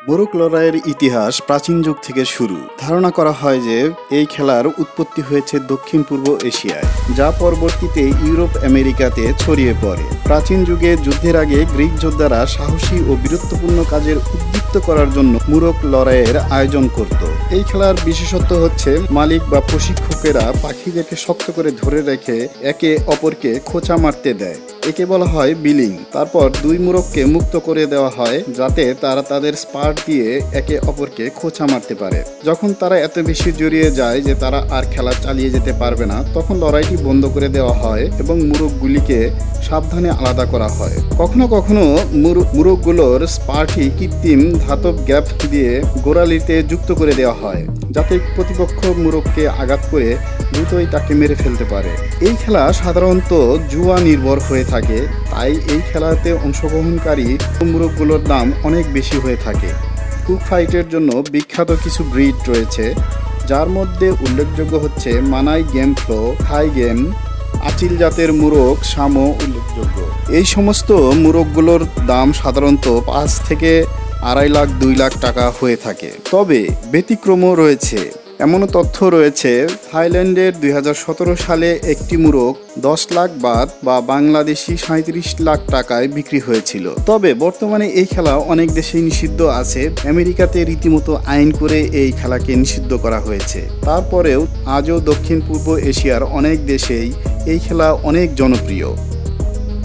মোরগ লড়াইয়ের ইতিহাস প্রাচীন যুগ থেকে শুরু। ধারণা করা হয় যে এই খেলার উৎপত্তি হয়েছে দক্ষিণ পূর্ব এশিয়ায়, যা পরবর্তীতে ইউরোপ আমেরিকাতে ছড়িয়ে পড়ে। প্রাচীন যুগে যুদ্ধের আগে গ্রিক যোদ্ধারা সাহসী ও বীরত্বপূর্ণ কাজের উদ্দীপ্ত করার জন্য মোরগ লড়াইয়ের আয়োজন করত। এই খেলার বিশেষত্ব হচ্ছে মালিক বা প্রশিক্ষকেরা পাখিদেরকে শক্ত করে ধরে রেখে একে অপরকে খোঁচা মারতে দেয়। একে বলা হয় বিলিং। তারপর দুই মোরগকে মুক্ত করে দেওয়া হয় যাতে তারা তাদের স্পার দিয়ে একে অপরকে খোঁচা মারতে পারে। যখন তারা এত বেশি জড়িয়ে যায় যে তারা আর খেলা চালিয়ে যেতে পারবে না, তখন লড়াইটি বন্ধ করে দেওয়া হয় এবং মোরগগুলিকে সাবধানে আলাদা করা হয়। কখনো কখনো মোরগগুলোর স্পারটি কৃত্রিম ধাতব গ্যাপ দিয়ে গোড়ালিতে যুক্ত করে দেওয়া হয় যাতে প্রতিপক্ষ মোরগকে আঘাত করে দ্রুতই তাকে মেরে ফেলতে পারে। এই খেলা সাধারণত জুয়া নির্ভর হয়ে থাকে, তাই এই খেলাতে অংশগ্রহণকারী মোরগগুলোর দাম অনেক বেশি হয়ে থাকে। কুক ফাইটের জন্য বিখ্যাত কিছু ব্রিড রয়েছে, যার মধ্যে উল্লেখযোগ্য হচ্ছে মানাই গেম ফ্লো, থাই গেম, আচিল জাতের মোরগ, সামো উল্লেখযোগ্য। এই সমস্ত মোরগগুলোর দাম সাধারণত 5 থেকে 2.5 লাখ 2 লাখ টাকা হয়ে থাকে। তবে ব্যতিক্রমও রয়েছে। এমনও তথ্য রয়েছে থাইল্যান্ডের 2017 সালে একটি মোরগ 10 লাখ বাদ বা বাংলাদেশি 37 লাখ টাকায় বিক্রি হয়েছিল। তবে বর্তমানে এই খেলা অনেক দেশেই নিষিদ্ধ আছে। আমেরিকাতে রীতিমতো আইন করে এই খেলাকে নিষিদ্ধ করা হয়েছে। তারপরেও আজও দক্ষিণ পূর্ব এশিয়ার অনেক দেশেই এই খেলা অনেক জনপ্রিয়।